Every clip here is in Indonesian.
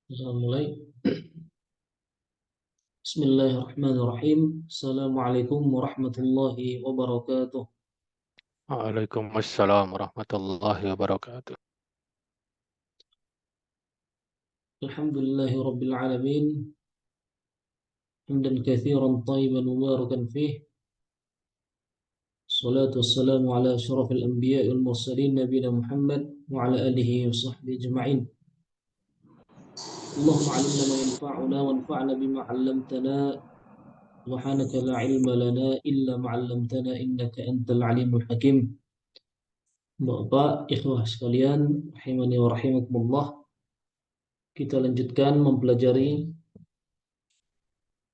Mulai. Bismillahirrahmanirrahim. Assalamualaikum warahmatullahi wabarakatuh. Waalaikumsalam warahmatullahi wabarakatuh. Alhamdulillahi rabbil alamin. Hamdan katsiran tayyiban mubarakan fih. Salatu wassalamu ala asyrafil anbiya'i wal mursalin nabiyina Muhammad wa ala alihi wa sahbihi ajma'in. Allahumma 'allimna ma yanfa'una wanfa'na bima 'allamtana. Subhanaka la 'ilma lana illa ma 'allamtana innaka antal 'alimul hakim. Bapak, ikhwah sekalian, rahimani wa rahimakumullah. Kita lanjutkan mempelajari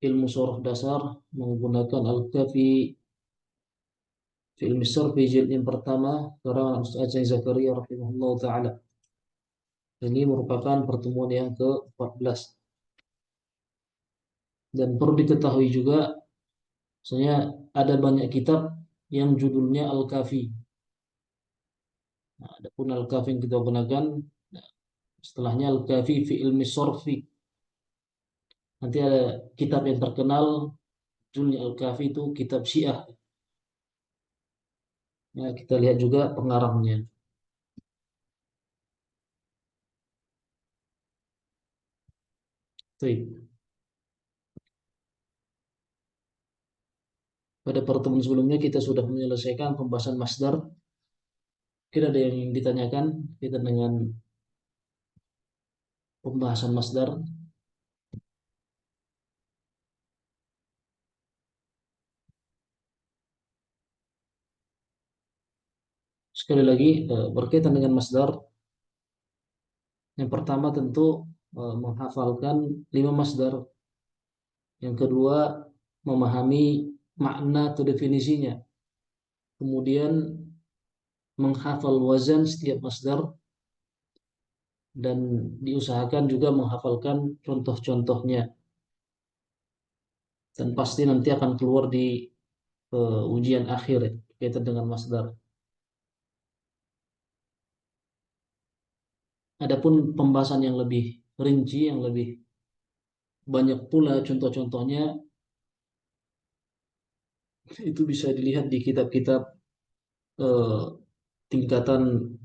ilmu sorof dasar menggunakan Al-Kafi fi ilmi sarfi jilid yang pertama karangan Ustaz Zain Zakaria rahimahullah taala. Ini merupakan pertemuan yang ke-14. Dan perlu diketahui juga misalnya ada banyak kitab yang judulnya Al-Kafi. Nah, adapun Al-Kafi yang kita gunakan setelahnya Al-Kafi fi ilmi sarfi. Nanti ada kitab yang terkenal judulnya Al-Kafi itu kitab Syiah. Ya, kita lihat juga pengarangnya. Baik. Pada pertemuan sebelumnya kita sudah menyelesaikan pembahasan masdar. Kira ada yang ditanyakan kita dengan pembahasan masdar. Sekali lagi berkaitan dengan masdar. Yang pertama tentu menghafalkan 5 masdar. Yang kedua memahami makna atau definisinya. Kemudian menghafal wazan setiap masdar dan diusahakan juga menghafalkan contoh-contohnya. Dan pasti nanti akan keluar di ujian akhir ya, berkaitan dengan masdar. Adapun pembahasan yang lebih rinci, yang lebih banyak pula contoh-contohnya, itu bisa dilihat di kitab-kitab eh, tingkatan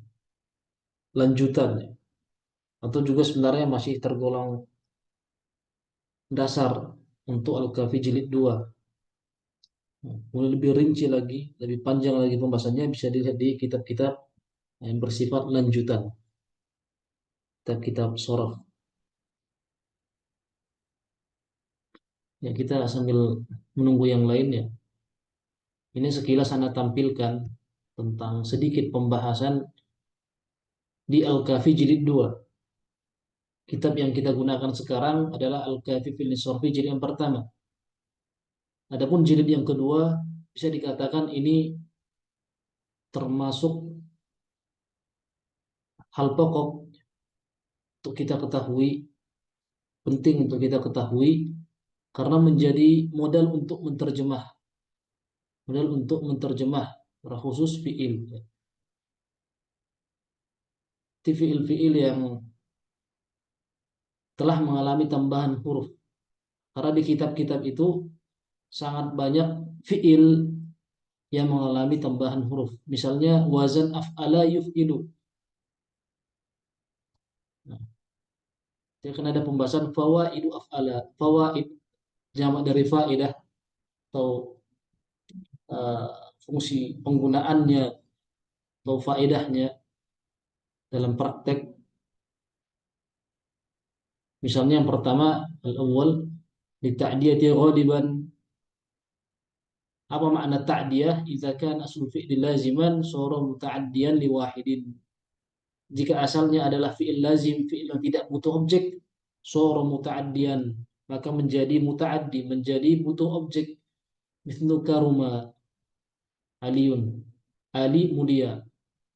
lanjutan ya. Atau juga sebenarnya masih tergolong dasar untuk Al-Kafi jilid 2. Mulai lebih rinci lagi, lebih panjang lagi pembahasannya bisa dilihat di kitab-kitab yang bersifat lanjutan, kitab-kitab sorof. Ya, kita sambil menunggu yang lainnya. Ini sekilas Anda tampilkan tentang sedikit pembahasan di Al-Kafi jilid 2. Kitab yang kita gunakan sekarang adalah Al-Kafi fil Nisrofi jilid yang pertama. Adapun jilid yang kedua bisa dikatakan ini termasuk hal pokok untuk kita ketahui, penting untuk kita ketahui karena menjadi modal untuk menterjemah secara khusus fiil. Fiil-fiil yang telah mengalami tambahan huruf. Karena di kitab-kitab itu sangat banyak fiil yang mengalami tambahan huruf. Misalnya wazan af'ala yuf'ilu. Nah, jadi akan ada pembahasan fawaidu af'ala. Fawaid jamak dari faidah atau uh, fungsi penggunaannya atau faedahnya dalam praktek. Misalnya yang pertama al-awwal li ta'diyati ghaliban. Apa makna ta'diyah? Idza kana aslu fi'li laziman sara muta'addiyan li wahidin. Jika asalnya adalah fi'il lazim, fi'il yang tidak butuh objek, sara muta'addiyan, maka menjadi muta'addi, menjadi butuh objek. Mithlu karuma aliyun. Ali mulia.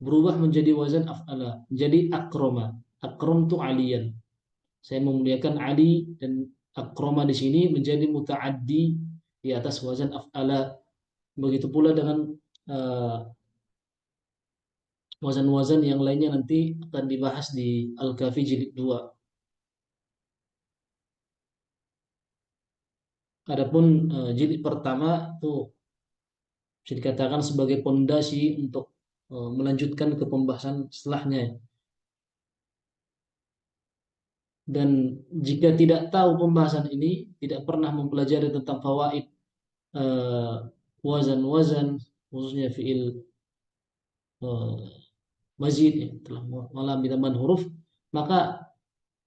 Berubah menjadi wazan af'ala, menjadi akroma. Akramtu aliyan. Saya memuliakan Ali, dan akroma di sini menjadi muta'addi di atas wazan af'ala. Begitu pula dengan uh, wazan-wazan yang lainnya nanti akan dibahas di Al-Kafi jilid 2. Adapun jilid pertama itu bisa dikatakan sebagai pondasi untuk melanjutkan ke pembahasan setelahnya. Dan jika tidak tahu pembahasan ini, tidak pernah mempelajari tentang fawaid eh, wazan-wazan, khususnya fiil eh, mazid, ya, telah malam tambahan huruf, maka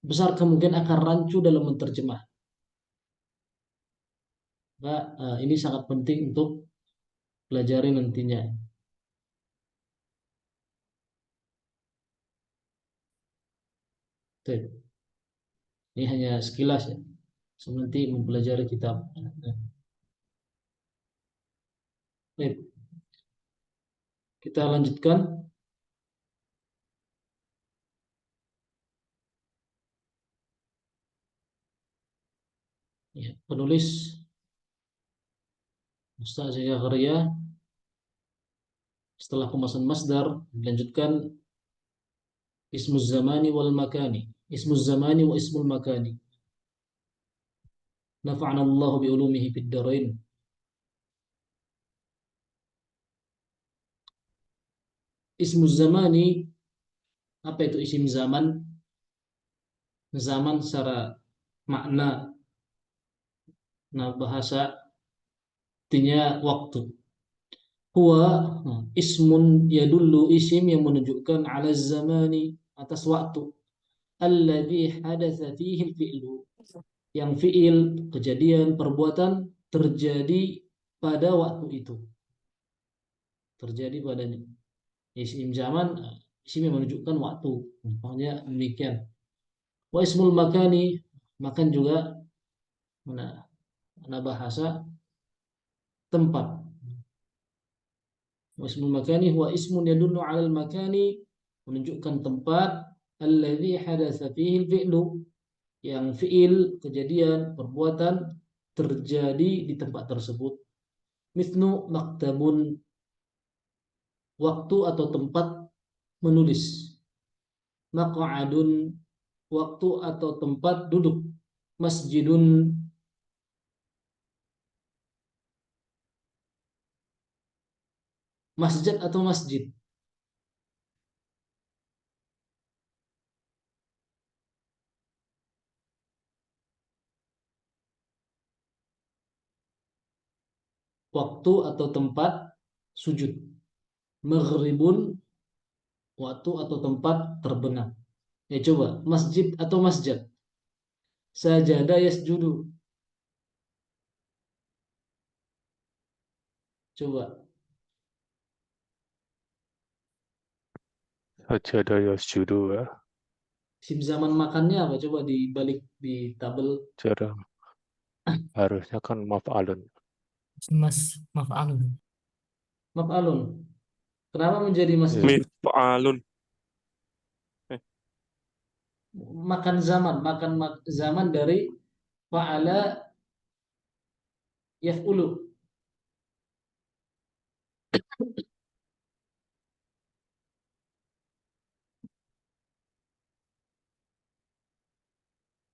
besar kemungkinan akan rancu dalam menerjemah. Maka ini sangat penting untuk pelajari nantinya. Baik. Ini hanya sekilas ya. Seperti mempelajari kitab. Baik, kita lanjutkan. Ya, penulis Ustaz Zakaria setelah pembahasan masdar dilanjutkan ismuz zamani wal makani. Ismuz zamani wa ismul makani. Nafa'ana Allah bi ulumihi fid dharain. Ismuz zamani, apa itu isim zaman? Zaman secara makna, nah bahasa artinya waktu. Huwa ismun yadullu, isim yang menunjukkan ala zamani, atas waktu. Alladhi hadatsa fihi al-fi'lu, yang fi'il, kejadian, perbuatan terjadi pada waktu itu. Terjadi padanya. Isim zaman, isim yang menunjukkan waktu. Makanya demikian. Wa ismul makani, makan juga mana, mana bahasa tempat. Wa ismul makani huwa ismun yadullu 'ala al-makani, menunjukkan tempat, alladzi hadatsa fihi al-fi'lu, yang fi'il, kejadian, perbuatan terjadi di tempat tersebut. Mithnu maktabun, waktu atau tempat menulis. Maq'adun, waktu atau tempat duduk. Masjidun, masjid atau masjid. Waktu atau tempat sujud. Maghribun, waktu atau tempat terbenam. Ya coba, masjid atau masjid. Sajada yasjudu. Coba, Sajadah yasjudu ya. sim zaman makannya apa? Coba dibalik di tabel. Jarang. Harusnya kan maf'alun. Mas, maf'alun. Maf'alun. Kenapa menjadi masjid? Iya. Mif'alun. Makan zaman, zaman dari fa'ala yaf'ulu.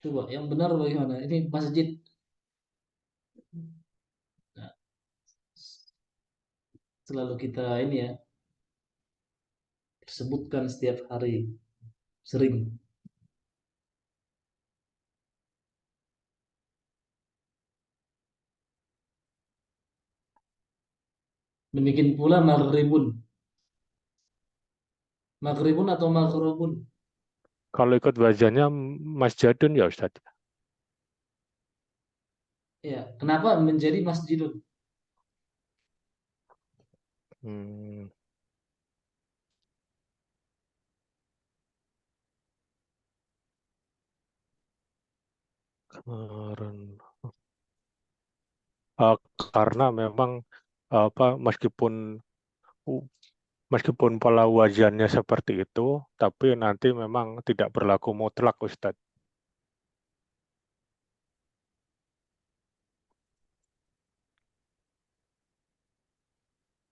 Coba yang benar bagaimana? Ini masjid. Nah, selalu kita ini ya sebutkan setiap hari, sering. Demikian pula maghribun. Maghribun atau maghribun. Kalau ikut wazannya masjadun ya Ustaz. Ya, kenapa menjadi masjidun? Hmm, kemarin. Karena memang apa meskipun pola wazannya seperti itu, tapi nanti memang tidak berlaku mutlak Ustaz.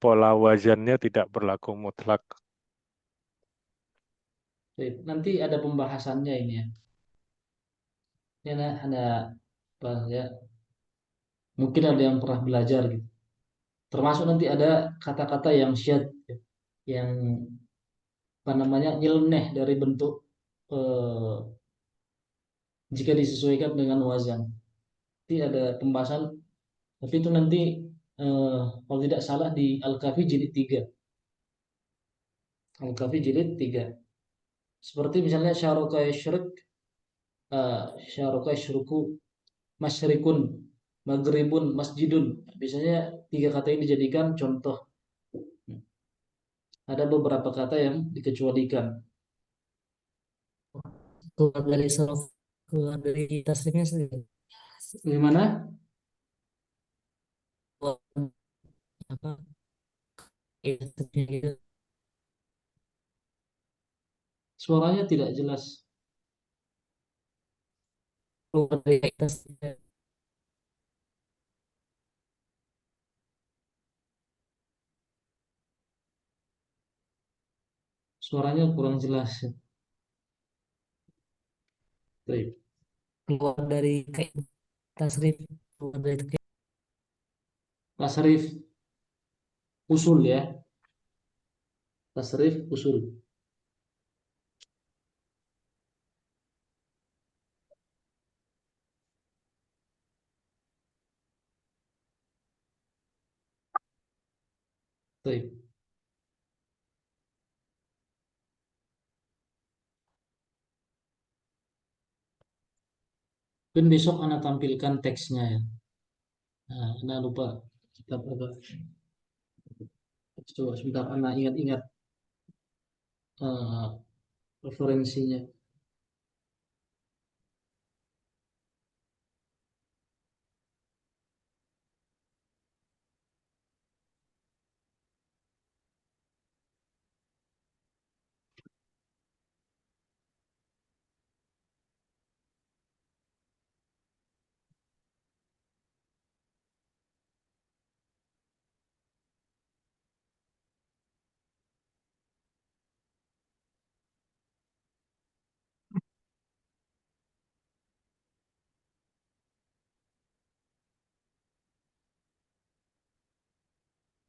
Pola wazannya tidak berlaku mutlak. Nanti ada pembahasannya ini ya. Ini ada apa ya? Mungkin ada yang pernah belajar gitu. Termasuk nanti ada kata-kata yang syad, yang apa namanya nyeleneh dari bentuk eh, jika disesuaikan dengan wazan. Nanti ada pembahasan, tapi itu nanti kalau tidak salah di Al-Kafi jilid 3. Al-Kafi jilid 3. Seperti misalnya syaroka syirik, syaroka syuruku, masyrikun, maghribun, masjidun. Biasanya tiga kata ini dijadikan contoh. Ada beberapa kata yang dikecualikan. Keluar dari sorof, keluar dari tasrifnya sendiri. Bagaimana? Keluar, apa, tasrifnya gitu. Suaranya tidak jelas. Keluar dari tasrifnya. Suaranya kurang jelas. Baik. Keluar dari kayak tasrif, keluar dari Tasrif usul ya. Tasrif usul. Baik. Mungkin besok Anda tampilkan teksnya ya. Nah, Anda lupa kitab apa. Coba sebentar Anda ingat-ingat eh, referensinya.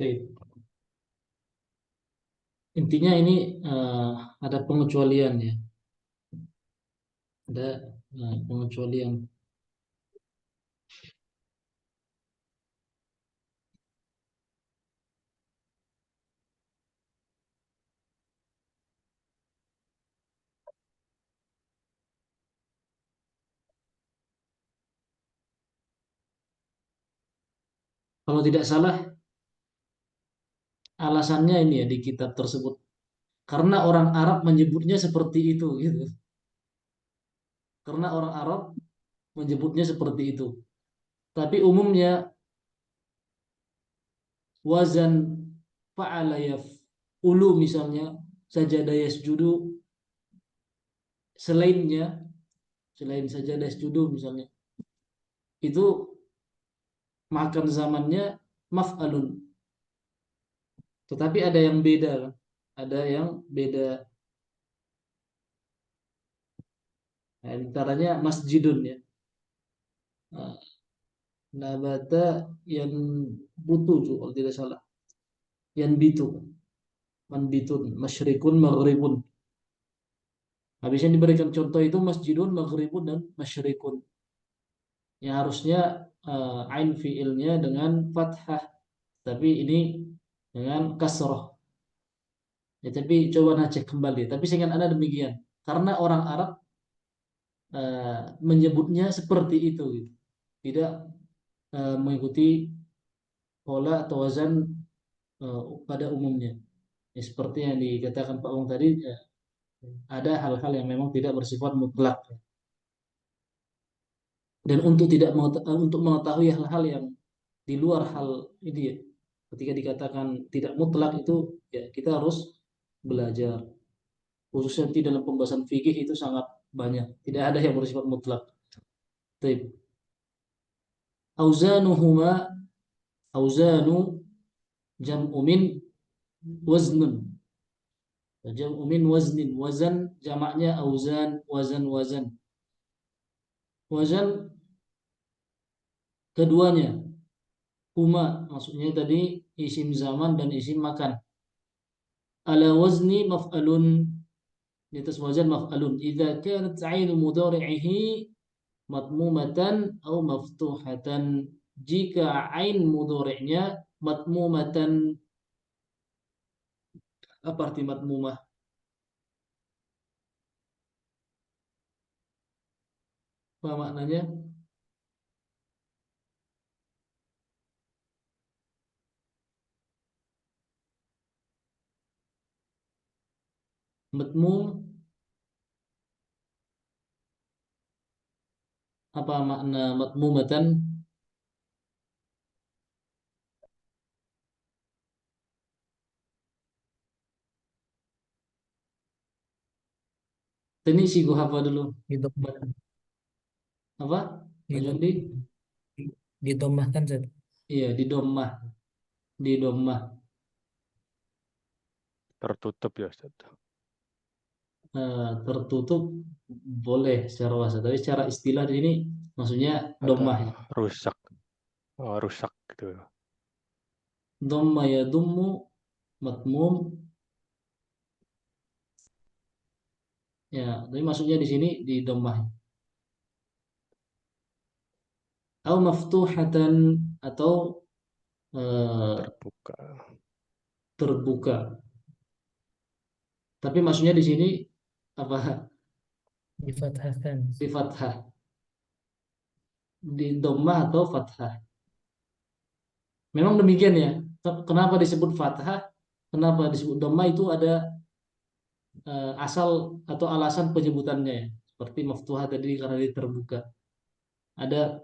Baik. Intinya ini ada pengecualian ya. Ada pengecualian. Kalau tidak salah alasannya ini ya di kitab tersebut. Karena orang Arab menyebutnya seperti itu gitu. Karena orang Arab menyebutnya seperti itu. Tapi umumnya wazan fa'ala ulu misalnya sajadah yasjudu selainnya selain sajadah yasjudu misalnya itu makan zamannya maf'alun. Tetapi ada yang beda kan? Ada yang beda. Nah, antaranya masjidun ya. Nah, nabata yang butuh kalau tidak salah. Yang bitu, manbitun, masyrikun, maghribun. Habisnya diberikan contoh itu masjidun, maghribun, dan masyrikun. Yang harusnya ain fiilnya dengan fathah, tapi ini dengan kasroh. Ya, tapi coba cek kembali. Tapi seingat Anda demikian. Karena orang Arab menyebutnya seperti itu, gitu. Tidak mengikuti pola atau wazan pada umumnya. Ya, seperti yang dikatakan Pak Wong tadi, ada hal-hal yang memang tidak bersifat mutlak. Dan untuk tidak untuk mengetahui hal-hal yang di luar hal ini ya, ketika dikatakan tidak mutlak itu ya kita harus belajar. Khususnya nanti dalam pembahasan fikih itu sangat banyak. Tidak ada yang bersifat mutlak. Taib. Auzanuhuma auzanu jam'u min waznun. Jam'u min waznin. Wazan jamaknya auzan, wazan, wazan. Wazan keduanya. Huma maksudnya tadi isim zaman dan isim makan. Ala wazni maf'alun, di atas wazan maf'alun. Idza kanat 'ainu mudhari'ihi matmumatan atau maftuhatan. Jika ain mudhari'nya matmumatan. Apa arti matmumah? Apa maknanya? Matmum, apa makna matmumatan? Ini sih gua hafal dulu. Didomahkan. Apa? Pak Jundi? Didomahkan Zat. Iya, di domah. Di domah. Tertutup ya Ustaz. Tertutup boleh secara bahasa, tapi secara istilah di sini maksudnya domah. Atau rusak. Oh, rusak gitu. Domah ya dummu matmum. Ya, tapi maksudnya di sini di domah. Atau maftuhatan atau Terbuka. terbuka. Tapi maksudnya di sini apa? Difathahkan. Di fathah. Di domah atau fathah. Memang demikian ya. Kenapa disebut fathah? Kenapa disebut domah itu ada asal atau alasan penyebutannya ya. Seperti maftuhah tadi karena dia terbuka. Ada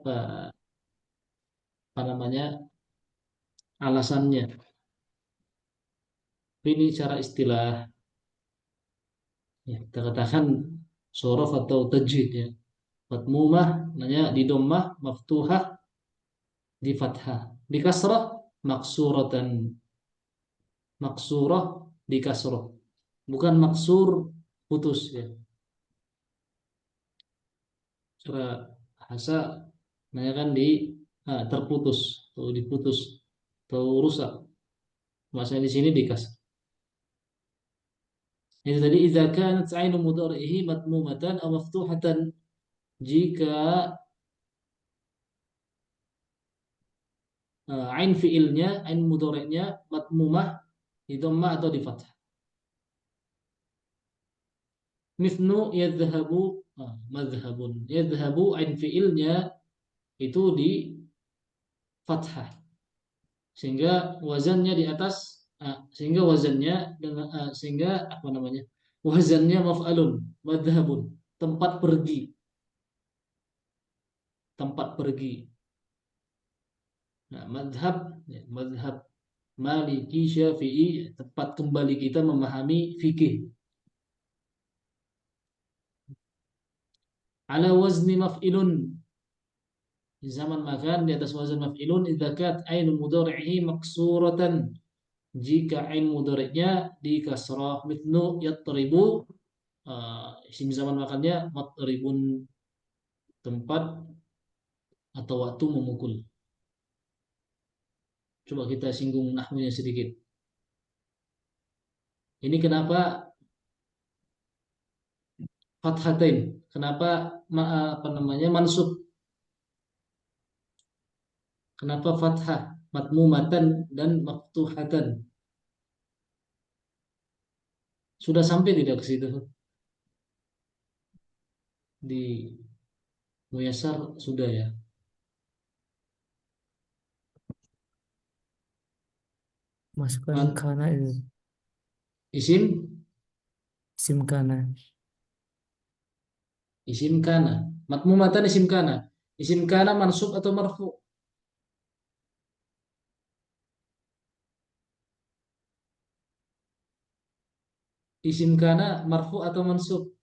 apa namanya alasannya. Ini cara istilah ya, kita katakan sorof atau tajwid ya. Matmumah nanya di dommah, maftuhah di fathah, di kasrah maksuratan, maksurah di kasrah, bukan maksur putus ya. Cara bahasa nanya kan di terputus atau diputus atau rusak. Maksudnya di sini di kasrah. Itu tadi idza kanat ainu mudhari'ihi matmumatan aw maftuhatan, jika ain fiilnya, ain mudhari'nya matmumah di dhammah atau di fathah. Mithnu yadhhabu, madhhabun. Yadhhabu ain fiilnya itu di fathah. Sehingga wazannya di atas, sehingga wazannya dengan sehingga apa namanya? Wazannya maf'alun, madhhabun, tempat pergi. Tempat pergi. Nah, madhab, ya, madhab Maliki, Syafi'i, tempat kembali kita memahami fikih. Ala wazni maf'ilun, di zaman makan di atas wazan maf'ilun, idza kat ainu mudhari'ihi maksuratan, jika ain mudhari'nya di kasrah. Mithlu yatribu, isim zaman makannya matribun, tempat atau waktu memukul. Coba kita singgung nahwunya sedikit. Ini kenapa fathatain? Kenapa apa namanya mansub? Kenapa fathah matmumatan dan maftuhatan? Sudah sampai tidak ke situ? Di Muyasar sudah ya. Masukkan kana Isim, isim kana. isim kana. Matmumatan isim kana. Isim kana mansub atau marfu? Isim kana marfu atau mansub?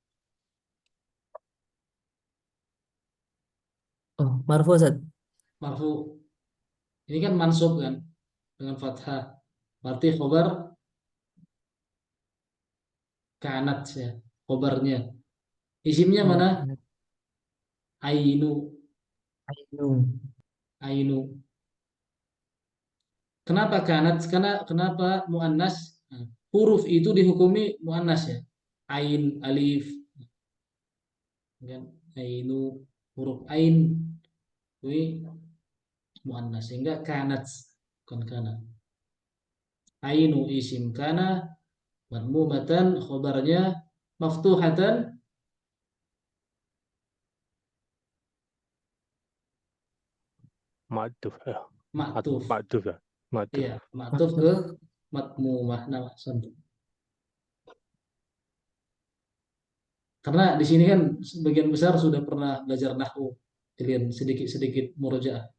Oh, marfu Zat. Marfu. Ini kan mansub kan dengan fathah. Berarti khobar kanat ya, khobarnya. Isimnya Khabar mana? kana. Ainu. Ainu. ainu. Kenapa kanat? Kenapa muannas? Nah, huruf itu dihukumi muannas ya. Ain, alif, kan? Ainu, huruf ain, ini muannas sehingga kanat, bukan kana. Ainu isim kana madmumatan, khobarnya maftuhatan, Ma'tuf ya. maktuf. Ma'tuf ya. Ma'tuf. Iya, maktuf ke matmumah nama contoh. Karena di sini kan sebagian besar sudah pernah belajar nahwu, kalian sedikit-sedikit murojaah.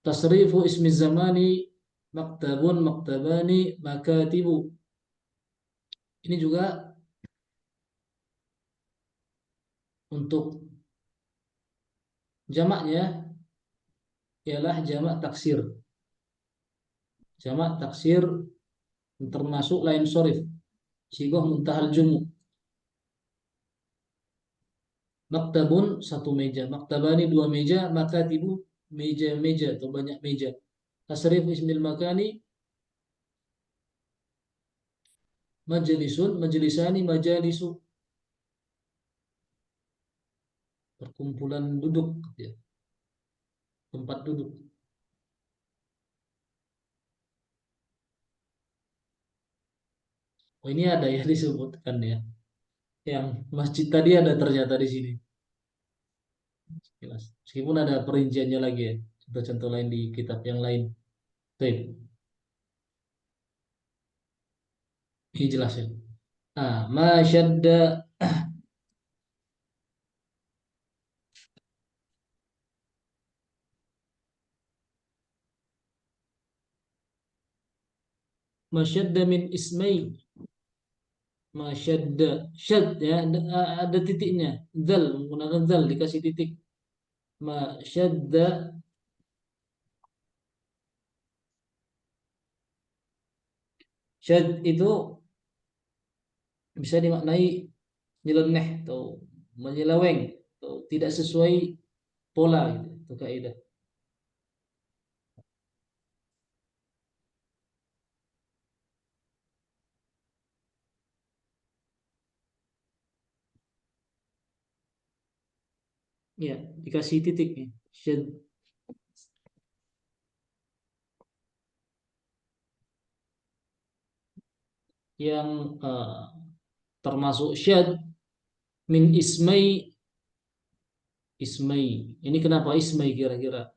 Tasrifu ismi zamani maktabun, maktabani, makatibu. Ini juga untuk jamaknya ialah jamak taksir. Jamak taksir termasuk lain sorif. Sigoh muntahal jumu. Maktabun satu meja, maktabani dua meja, makatibu meja-meja atau banyak meja. Tasrif ismil makani majlisun, majlisani, majalisu. Perkumpulan duduk, ya. Tempat duduk. Oh, ini ada ya disebutkan ya. Yang masjid tadi ada ternyata di sini. Jelas. Meskipun ada perinciannya lagi ya. Contoh-contoh lain di kitab yang lain. Baik. Ini jelas ya. Nah, masyadda masyadda min ismai. Masyadda. Syad ya, ada titiknya. Zal, menggunakan zal dikasih titik. Masyadda. Syad itu bisa dimaknai nyeleneh atau menyeleweng atau tidak sesuai pola gitu, itu kaidah. Ya, dikasih titik nih. Syad. Yang termasuk syad min ismai. Ini kenapa ismai kira-kira?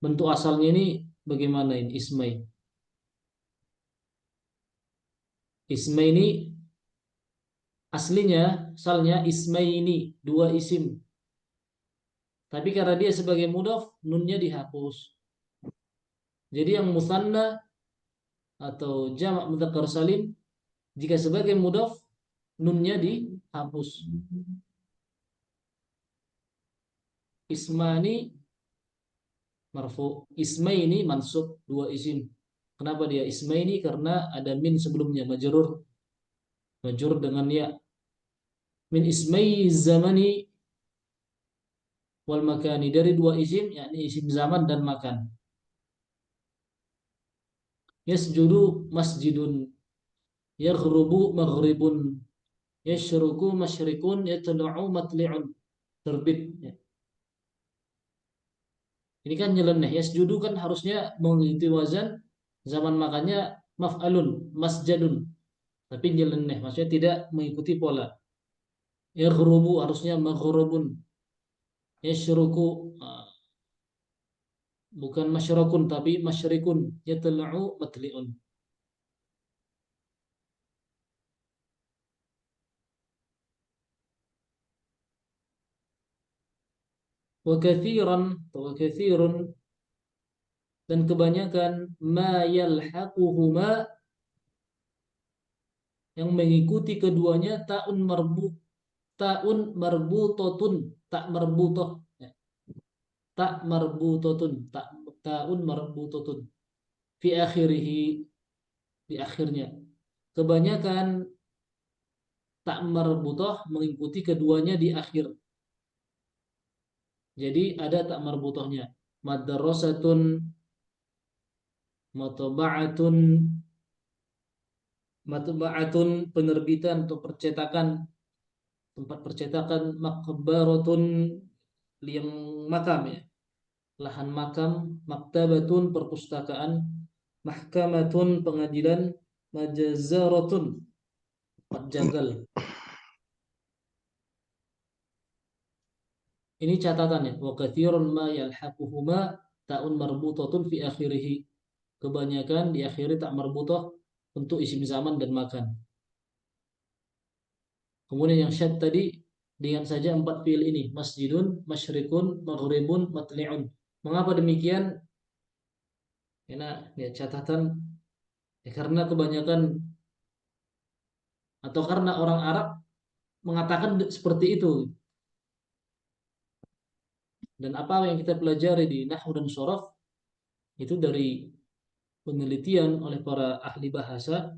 Bentuk asalnya ini bagaimana ini ismai? Ismai ini aslinya asalnya ismai ini dua isim. Tapi karena dia sebagai mudhaf nunnya dihapus. Jadi yang musanna atau jamak mudzakkar salim jika sebagai mudhaf nunnya dihapus. Ismani marfu, ismaini mansub, dua isim. Kenapa dia ismaini? Karena ada min sebelumnya, majrur dengan ya. Min ismai zamani wal makani, dari dua isim, yakni isim zaman dan makan. Yasjudu masjidun, yaghrubu maghribun, yashruku masyrikun, yatlu'u matli'un, terbit ya. Ini kan nyeleneh. Yasjudu kan harusnya mengikuti wazan, zaman makannya maf'alun, masjadun. Tapi nyeleneh, maksudnya tidak mengikuti pola. Yaghrubu harusnya maghrubun. Yashruku bukan masyrukun tapi masyrikun. Yatlu'u matli'un. Wa katsirun dan kebanyakan ma yalhaquhuma yang mengikuti keduanya taun marbutotun, tak marbutoh ya. Tak marbutotun, taun marbutotun fi akhirih, di akhirnya. Kebanyakan tak marbutoh mengikuti keduanya di akhir. Jadi ada tak marbutohnya. Madrasatun, matba'atun, matba'atun penerbitan atau percetakan, tempat percetakan, makbaratun liang makam ya, lahan makam, maktabatun perpustakaan, mahkamatun pengadilan, majazaratun tempat jagal. Ini catatannya. Wa katsirun ma yalhaquhuma ta'un marbutatun fi akhirih. Kebanyakan diakhiri tak marbutah untuk isim zaman dan makan. Kemudian yang syad tadi dengan saja 4 fiil ini, masjidun, masyrikun, maghribun, matli'un. Mengapa demikian? Karena ya catatan ya, karena kebanyakan atau karena orang Arab mengatakan seperti itu. Dan apa yang kita pelajari di nahwu dan shoraf itu dari penelitian oleh para ahli bahasa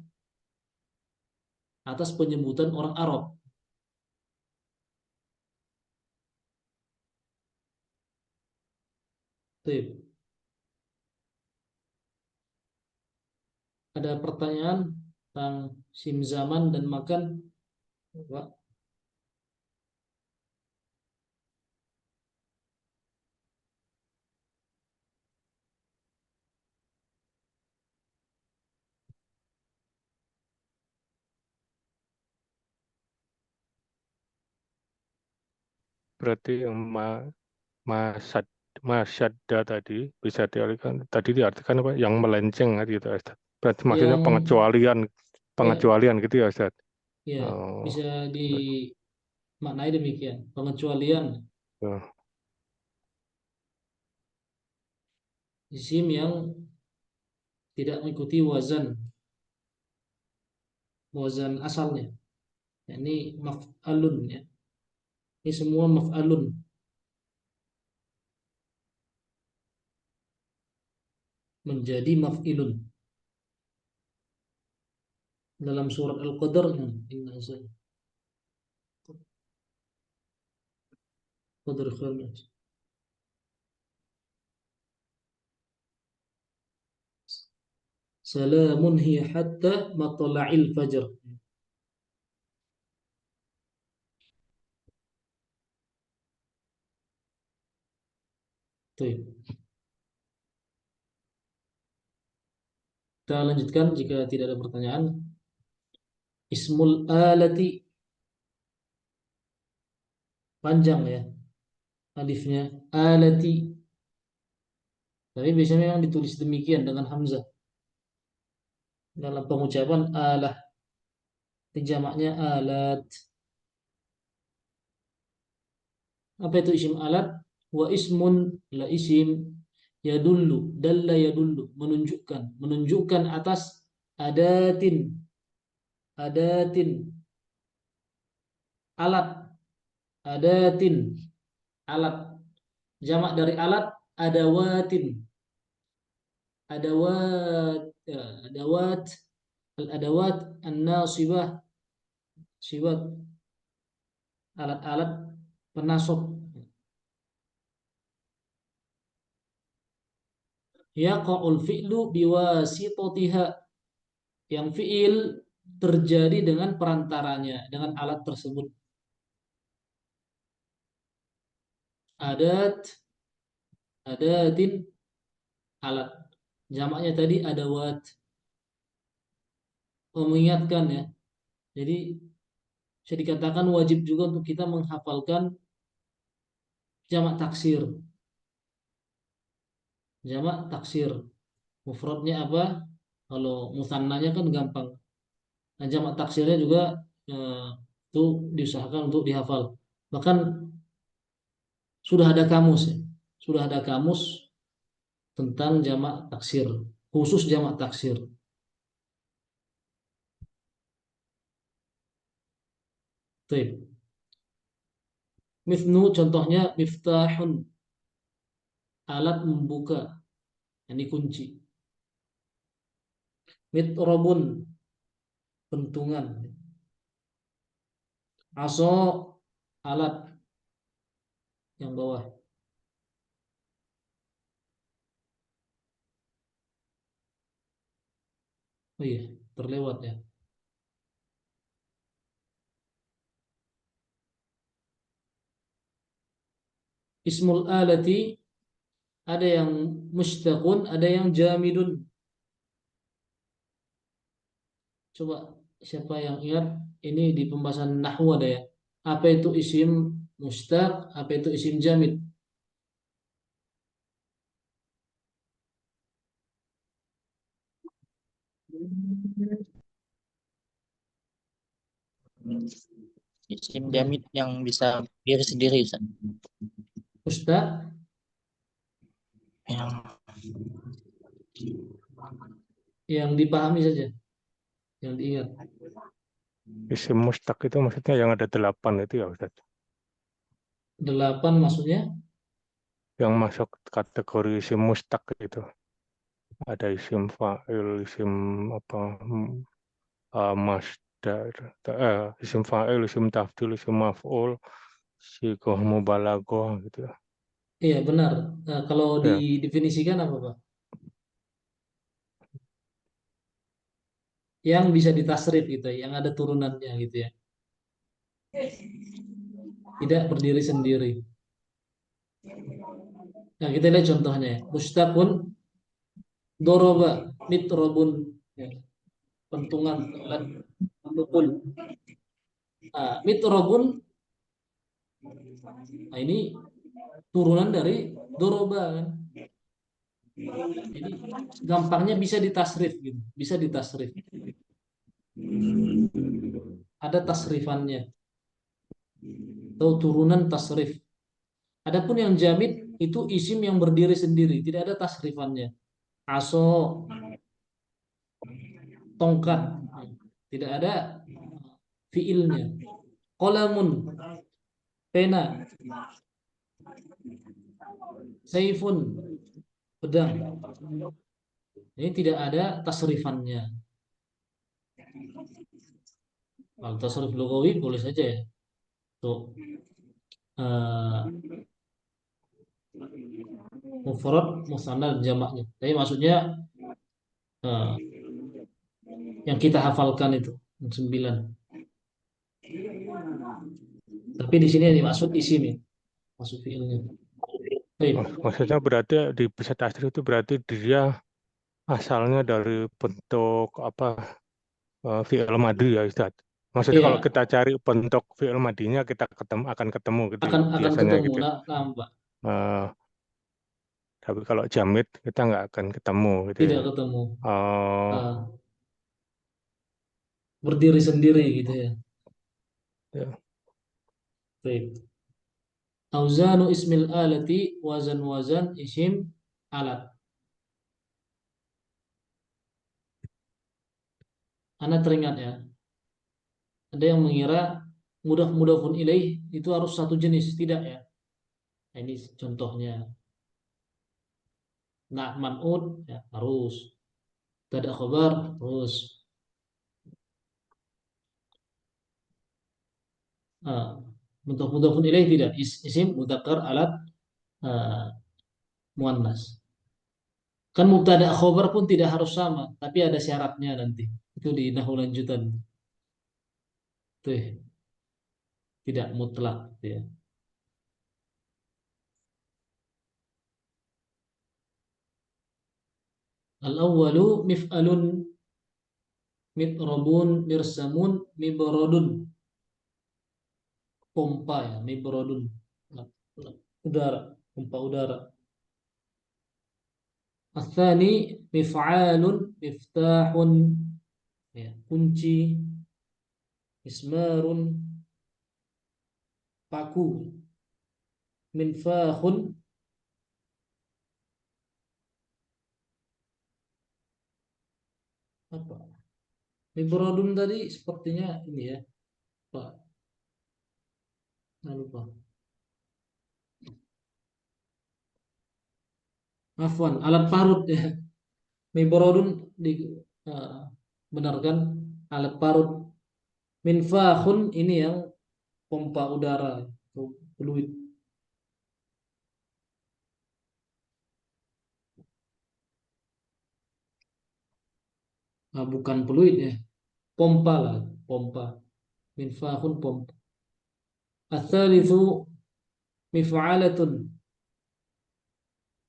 atas penyebutan orang Arab. Tuh. Ada pertanyaan tentang sim zaman dan makan, Pak? Berarti yang masad masyadda tadi bisa diartikan tadi diartikan apa? Yang melenceng gitu, Ustaz. Berarti maksudnya Yang pengecualian ya, pengecualian gitu ya, Ustaz. ya Oh, bisa dimaknai demikian. Pengecualian ya. isim yang tidak mengikuti wazan asalnya. Ini maf'alun ya. Ini semua maf'alun menjadi maf'ilun. Dalam surat Al-Qadar inna qadar khair. Salamun hiya hatta matla'il fajr. Tuh. Kita lanjutkan jika tidak ada pertanyaan. Ismul alati panjang ya alifnya, alati. Tapi biasanya memang ditulis demikian dengan hamzah dalam pengucapan alah. Jamaknya alat. Apa itu isim alat? Wa ismun la isim yadullu, dalla yadullu, menunjukkan atas adatin, adatin, alat, adatin, alat. Jamak dari alat adawatin, adawat, ya, adawat, al adawat an-nasibah, siwat, alat-alat penasob. Yaqa'ul fi'lu biwasitatiha, yang fi'il terjadi dengan perantaranya, dengan alat tersebut. Adat, adatin, alat. Jamaknya tadi adawat. Mengingatkan ya. Jadi bisa dikatakan wajib juga untuk kita menghafalkan jamak taksir. Jamak taksir. Mufradnya apa? Kalau musannanya kan gampang. Nah, jamak taksirnya juga itu diusahakan untuk dihafal. Bahkan sudah ada kamus ya. Sudah ada kamus tentang jamak taksir, khusus jamak taksir. Baik. Mithnu contohnya miftahun, alat membuka, ini kunci. Mitrobun, pentungan. Aso, alat yang bawah. Oh iya, terlewat ya. Ismul alati ada yang mustaqun, ada yang jamidun. Coba siapa yang ingat ini di pembahasan nahwu ada ya. Apa itu isim mustaq, apa itu isim jamid? Isim Ya. jamid yang bisa berdiri sendiri, Ustaz. Mustaq Yang yang dipahami saja, yang diingat. Isim mustaq itu maksudnya yang ada 8 itu ya Ustaz. 8 maksudnya? Yang masuk kategori isim mustaq itu. Ada isim fa'il, isim apa masdar, isim fa'il, isim tafdil, isim maf'ul, sigoh mubalaghah gitu ya. Iya benar. Nah, kalau Ya, didefinisikan apa Pak? Yang bisa ditasrif gitu, yang ada turunannya gitu ya. Tidak berdiri sendiri. Nah, kita lihat contohnya ya. Mustaqun doroba mitrobun ya. Pentungan alat memukul. Nah, mitrobun nah ini turunan dari doroba kan. Jadi gampangnya bisa ditasrif gitu, bisa ditasrif. Ada tasrifannya atau turunan tasrif. Adapun yang jamid itu isim yang berdiri sendiri, tidak ada tasrifannya. Aso, tongkat, tidak ada fiilnya. Qalamun, pena. Saifun, pedang. Ini tidak ada tasrifannya. Kalau tasrif lugawi boleh saja ya. Tuh, eh, mufrad, musanna, jamaknya. Tapi maksudnya eh, yang kita hafalkan itu yang 9. Tapi di sini yang dimaksud isim ya, maksud fiilnya. Baik. maksudnya berarti di bisa tasrif itu berarti dia asalnya dari bentuk apa fi'il madhi ya Ustaz. Maksudnya kalau Iya, kita cari bentuk fi'il madhinya kita akan ketemu gitu ya, akan biasanya ketemu. gitu ya. Nah, Mbak, Eh, tapi kalau jamid kita nggak akan ketemu gitu ya. tidak ketemu. Oh, Eh, berdiri sendiri gitu ya. ya. Baik. Auzanu ismil alati wazan isim alat. Anda teringat ya, ada yang mengira mudhaf-mudhafun ilaih itu harus satu jenis, tidak ya? Nah, ini contohnya. Nah, man'ud ya, harus. Tidak khabar harus. Uh, mudhaf-mudhafun ilaih tidak. Isim mudzakkar alat uh, muannas. Kan mubtada khabar pun tidak harus sama, tapi ada syaratnya nanti. Itu di nahwu lanjutan. Itu ya, tidak mutlak gitu ya. Al-awwalu mif'alun mitrabun mirsamun mibrodun pompa ya mibrodun udara pompa udara. Asani mif'alun miftahun ya, kunci ismarun paku minfahun apa mibrodun tadi sepertinya ini ya Pak, nggak lupa. Afwan, alat parut ya. Mibrodun di uh, benarkan alat parut. Minfahun ini yang pompa udara, fluid. bukan peluit ya, pompa lah, pompa. Minfahun pompa. Ats-tsalitsu mif'alatun,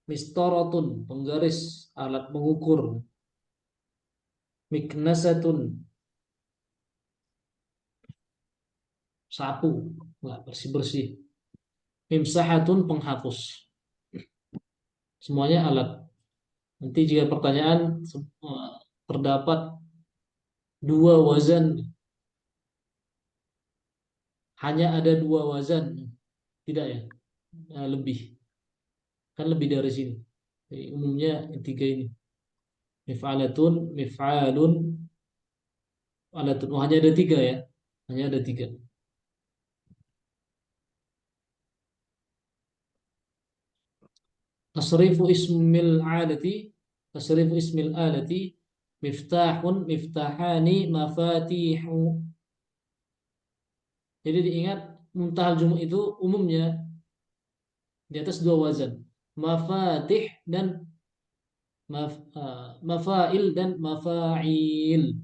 mistoratun penggaris, alat mengukur. Miknasatun sapu, nggak bersih-bersih. Mimsahatun penghapus. Semuanya alat. Nanti jika pertanyaan terdapat dua wazan, hanya ada dua wazan, tidak ya? Lebih, kan lebih dari sini. Jadi, umumnya tiga ini. Mif'alatun, mif'alun, alatun. Oh, hanya ada tiga ya? Hanya ada tiga. Tasrifu ismil alati, tasrifu ismil alati, miftahun, miftahani, mafatihu. Jadi diingat muntahal jumu' itu umumnya di atas dua wazan. Mafatih dan mafail dan mafail.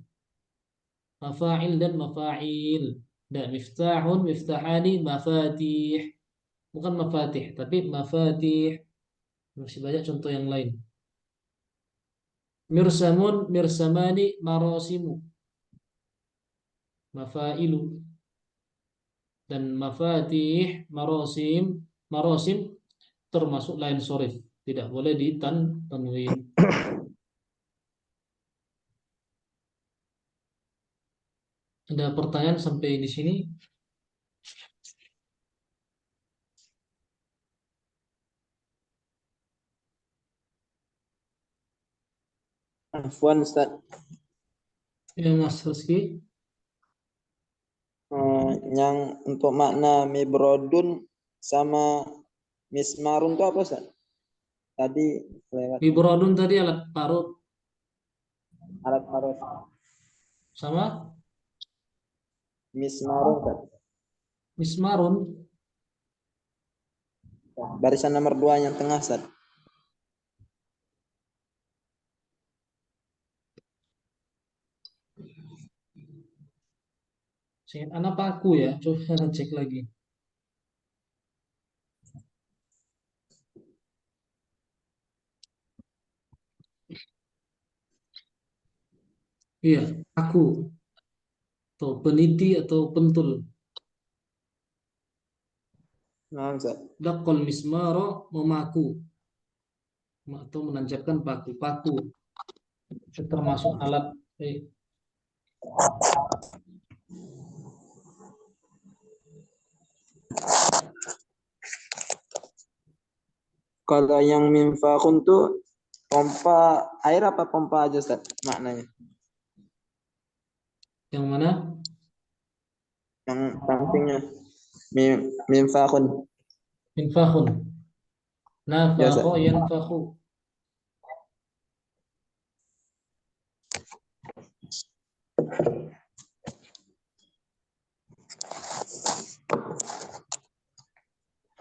Mafail dan mafail. Dan miftahun, miftahani, mafatih. Bukan mafatih, tapi mafatih. Masih banyak contoh yang lain. Mirsamun, mirsamani, marosimu. Mafailu. Dan mafatih, marosim, marosim termasuk lain sorif. Tidak boleh tanwin. Ada pertanyaan sampai di sini? Afwan Ustaz. Ya Mas Rizky. Yang untuk makna mibrodun sama mismarun itu apa Ustaz? Tadi lewat Bibrodun tadi alat parut alat parut. sama Mismarun Ustaz. mismarun. Barisan nomor 2 yang tengah Ustaz. Saya anak paku ya, coba cek lagi. Iya, paku atau peniti atau pentul. Nah Ustaz. Dakol mismaro memaku atau menancapkan paku. Paku itu termasuk alat. Kalau yang minfakun tuh pompa air apa pompa aja Ustaz maknanya? Yang mana? Yang sampingnya minfakun. Infahun. Ya Ustaz. Nafakho yanfakhu.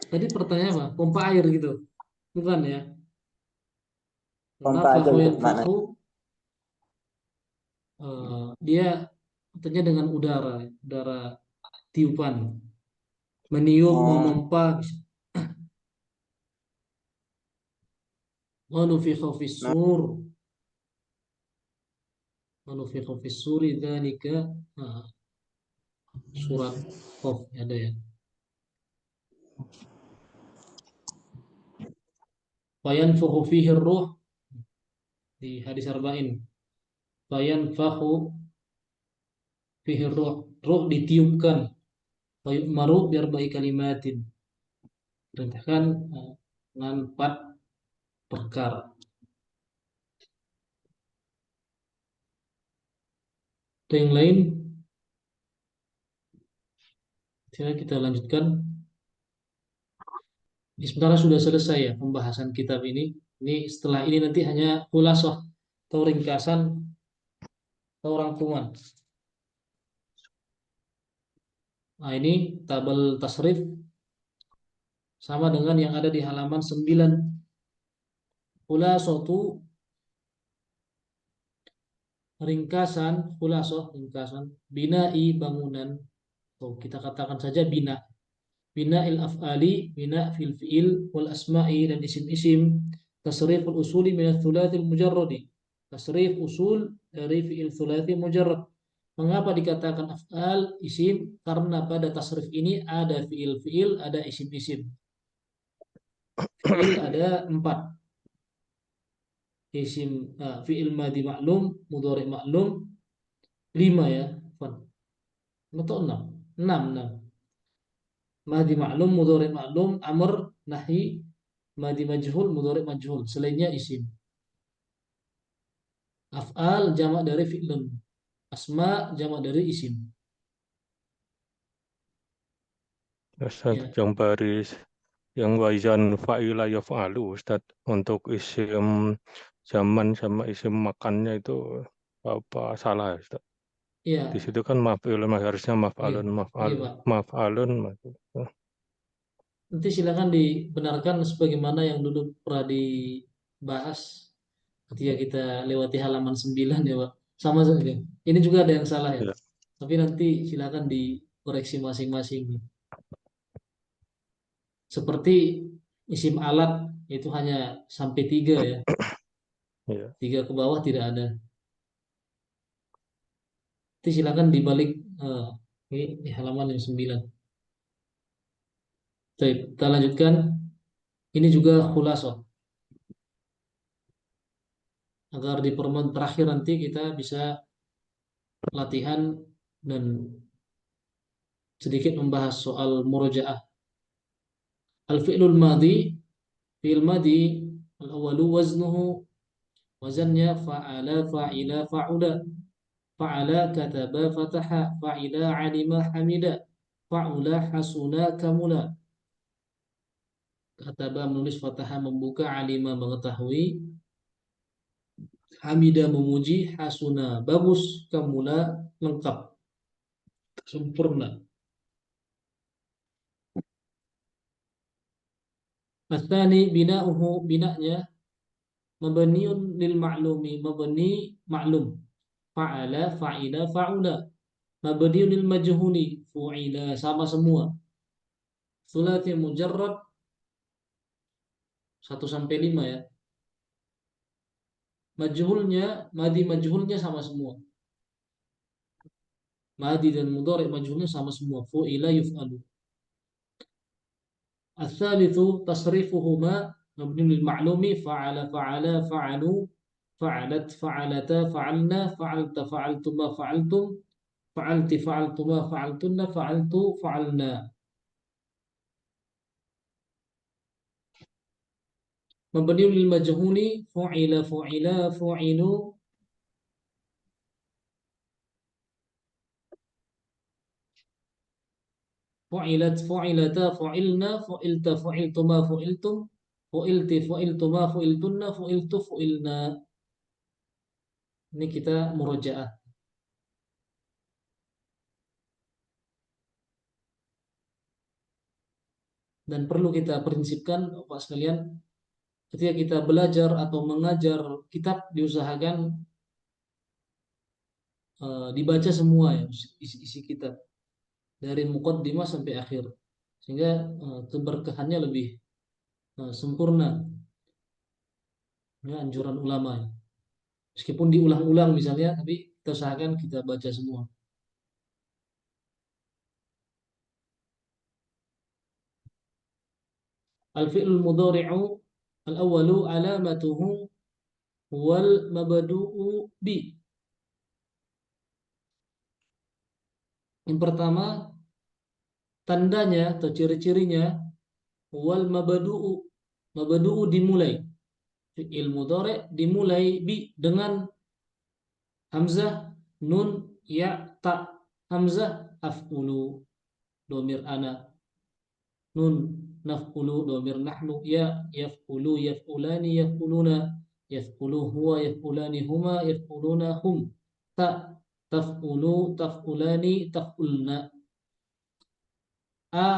Tadi pertanyaan apa? Pompa air gitu. Bukan ya? Pompa aja Nafakho Ustaz maknanya. yanfakhu. Dia artinya dengan udara tiupan, meniup, memompa. Wanufikha fis-sur, wanufikha fis-suri dzalika. Surat Qaf ada ya. Fayanfukhu fihi ruh di hadis arba'in. Fayanfakhu fihi ruh ditiupkan. Fayu'maru biarba'i kalimatin. Perintahkan dengan 4 perkara. Ada yang lain? Kita lanjutkan. Ini sebenarnya sudah selesai ya pembahasan kitab ini. Ini setelah ini nanti hanya khulasah atau ringkasan atau rangkuman. Nah, ini tabel tasrif sama dengan yang ada di halaman 9. Khulasatu ringkasan, khulasoh, ringkasan, binai bangunan, atau kita katakan saja bina. Bina il af'ali, bina fil fi'il, wal asma'i dan isim-isim, tasrif al usuli min al mujarradi. Tasrif usul dari fi'il thulathi mujarrad. Mengapa dikatakan af'al isim? Karena pada tasrif ini ada fi'il-fi'il, ada isim-isim. Fi'il ada 4. Isim fi'il madhi maklum, mudhari maklum, 5 ya. Atau 6? 6. Madhi maklum, mudhari maklum, amr, nahi, madhi majhul, mudhari majhul. Selainnya isim. Af'al jamak dari fi'lun. Asma jamak dari isim. Ustaz, Ya. yang baris yang wazan fa'ila yaf'alu Ustaz, untuk isim zaman sama isim makannya itu apa salah ya Ustaz? Iya, Di situ kan maf'ilun, harusnya iya, maf'alun, iya Pak. maf'alun. Nanti silakan dibenarkan sebagaimana yang dulu pernah dibahas ketika kita lewati halaman 9 ya Pak. Sama saja. Ini juga ada yang salah ya. Ya, Tapi nanti silakan dikoreksi masing-masing. Seperti isim alat itu hanya sampai 3 ya. ya. 3 ke bawah tidak ada. Nanti silakan dibalik ini di halaman yang 9. Baik, kita lanjutkan. Ini juga khulasoh. Agar di pertemuan terakhir nanti kita bisa latihan dan sedikit membahas soal murojaah. Al-fi'lul madhi, fi'il madhi al-awalu waznuhu, wazannya fa'ala, fa'ila, fa'ula. Fa'ala kataba, fataha, fa'ila, alima, hamida, fa'ula, hasuna, kamula. Kataba menulis, fataha membuka, alima mengetahui, hamida memuji, hasuna bagus, kamula lengkap, sempurna. Asani bina'uhu, bina'nya mabniun lil ma'lumi, mabni ma'lum. Fa'ala, fa'ila, fa'ula. Mabniun lil majhuli, fu'ila, sama semua. Thulathi mujarrad 1 sampai 5 ya. Majhulnya, madi majhulnya sama semua. Madi dan mudhari majhulnya sama semua. Fu'ila yuf'alu. Ats-tsalitsu tasrifuhuma mabniun lil ma'lumi, fa'ala, fa'ala, fa'alu, fa'alat, fa'alata, fa'alna, fa'alta, fa'altuma, fa'altum, fa'alti, fa'altuma, fa'altunna, fa'altu, fa'alna. Mabniun lil majhuli, fu'ila, fu'ila, fu'ilu, fu'ilat, fu'ilata, fu'ilna, fu'ilta, fu'iltuma, fu'iltum, fu'ilti, fu'iltuma, fu'iltunna, fu'iltu, fu'ilna. Ini kita murojaah. Dan perlu kita prinsipkan Bapak sekalian, ketika kita belajar atau mengajar kitab, diusahakan dibaca semua ya isi kitab dari muqaddimah sampai akhir, sehingga keberkahannya lebih sempurna. Ya, anjuran ulama ya. Meskipun diulang-ulang misalnya, tapi kita usahakan kita baca semua. Al-fi'lul mudhari'u al-awwalu alamatuhu wal mabdu'u bi. Yang pertama, tandanya atau ciri-cirinya wal mabdu'u. Mabdu'u dimulai. Fi'il mudhari' dimulai bi dengan hamzah, nun, ya, ta. Hamzah af'ulu, domir ana. Nun naf'ulu, domir nahnu. Ya yaf'ulu, yaf'ulani, yaf'uluna. Yaf'ulu huwa, yaf'ulani huma, yaf'uluna hum. Ta taf'ulu, taf'ulani, taf'ulna. A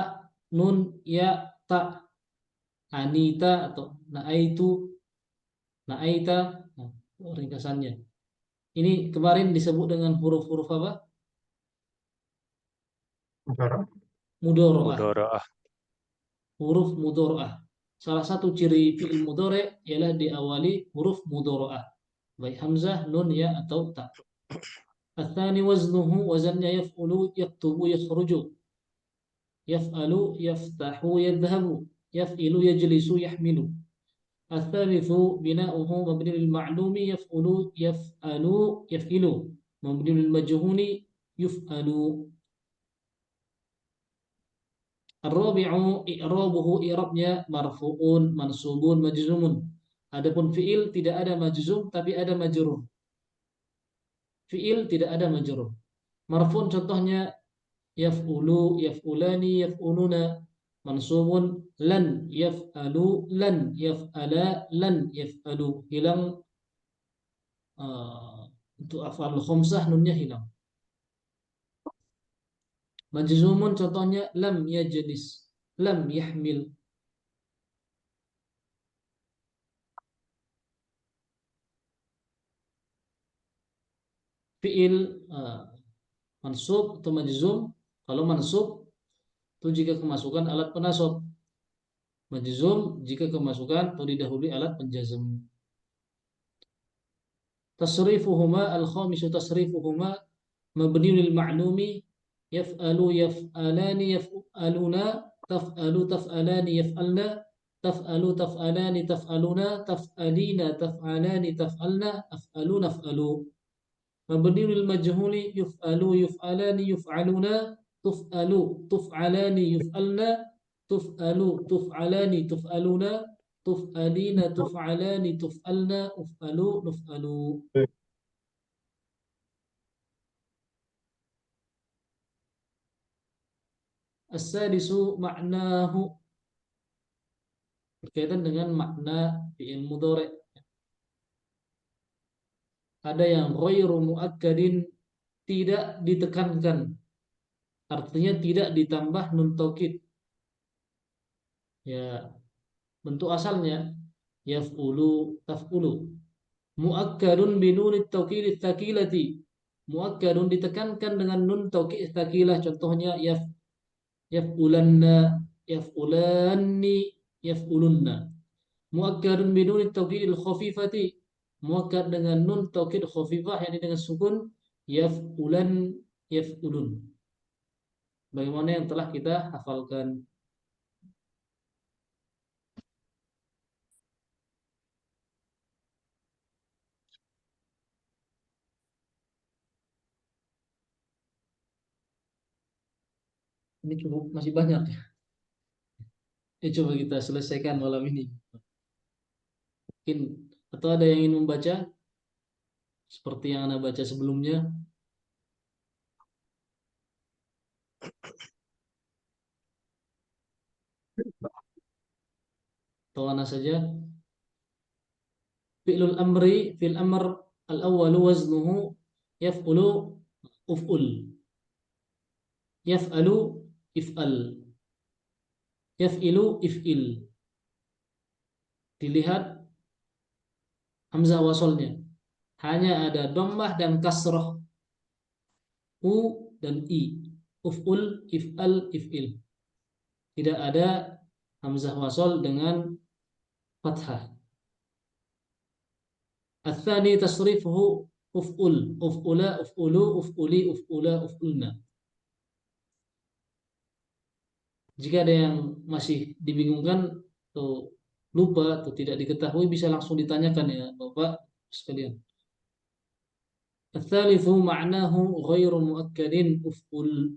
nun ya ta. Anita atau na'aitu, na'aita. Nah, ringkasannya. Ini kemarin disebut dengan huruf-huruf apa? Mudoro'ah. Mudoro'ah. Huruf mudoro'ah. Salah satu ciri fi'il mudore ialah diawali huruf mudoro'ah. Baik hamzah, nun, ya atau ta. Atsani waznuhu, wazannya yaf'ulu, yaktubu, yakhruju. Yaf'alu, yaftahu, yadhhabu. Yaf'ilu, yajlisu, yahmilu. الثالث بناؤه مبني للمعلوم يفعل يفعل يفعل مبني للمجهول يفعل الرابع i'rabuhu i'rabnya marfu'un mansubun majzumun. Adapun fi'il tidak ada majzum tapi ada majrur. Fi'il tidak ada majrur. Marfu'un contohnya yaf'ulu, yaf'ulani, yaf'uluna. Mansubun lan yaf'alu, lan yaf'ala, lan yaf'alu. Hilang untuk af'al khamsah nunnya hilang. Majzumun contohnya lam yajlis, lam yahmil. Fi'il mansub atau majzum, kalau mansub itu jika kemasukan alat penasab, majzum jika kemasukan atau didahului alat penjazm. Tasrifuhuma al-khamisu tasrifuhuma mabni lil ma'lumi yaf'alu yaf'alani yaf'aluna taf'alu taf'alani yaf'alna taf'alu taf'alani taf'aluna taf'alina taf'alani taf'alna af'alu naf'alu. Mabni lil majhuli yuf'alu yuf'alani yuf'aluna tuf'alu tuf'alani yuf'alna tuf'alu tuf'alani tuf'aluna tuf'alina tuf'alani tuf'alna uf'alu nuf'alu. As-sadisu ma'nahu, berkaitan dengan makna fi'il mudhari'. Ada yang ghairu muakkadin, tidak ditekankan, artinya tidak ditambah nun taukid. Ya, bentuk asalnya yaf'ulu taf'ulu. Muakkadun binunit taukid tsakilati. Muakkadun ditekankan dengan nun taukid tsakilah, contohnya yaf'ulanna, yaf'ulanni, yaf'ulunna. Muakkadun binunit taukid khafifati. Muakkad dengan nun taukid khafifah, yakni dengan sukun, yaf'ulan, yaf'ulun. Bagaimana yang telah kita hafalkan. Ini cukup masih banyak. Coba kita selesaikan malam ini. Mungkin atau ada yang ingin membaca seperti yang Anda baca sebelumnya. Atau Anda saja. Fi'lul amri, fil amr al-awwalu waznuhu yaf'ulu uf'ul. Yaf'alu if'al. Yaf'ilu if'il. Dilihat hamzah wasolnya. Hanya ada dhammah dan kasrah. U dan i. Uf'ul, if'al, if'il. Tidak ada hamzah wasol dengan fathah. Ats-tsani tasrifuhu uf'ul, uf'ula, uf'ulu, uf'uli, uf'ula, uf'ulna. Jika ada yang masih dibingungkan atau lupa atau tidak diketahui, bisa langsung ditanyakan ya Bapak sekalian. Ats-tsalitsu ma'nahu ghairu muakkadin uf'ul,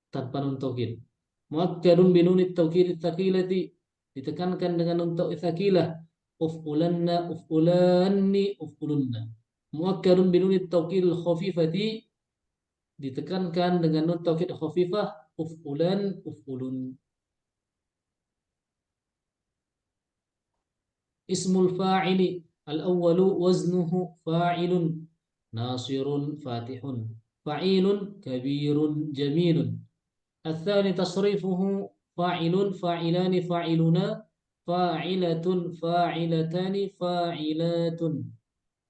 tanpa nun taukid. Muakkadun binunit taukid tsakilati, ditekankan dengan nun taukid tsakilah. Uf'ulanna, uf'ulanni, uf'ulunna. Muakkadun binunit taukid khafifati, ditekankan dengan nun taukid khafifah. Uf'ulan, uf'ulun. Ismul fa'ili al-awwalu waznuhu fa'ilun nasirun fatihun fa'ilun kabirun jamilun. Ats-tsani tasrifuhu fa'ilun fa'ilani fa'iluna fa'ilatun fa'ilatani fa'ilatun.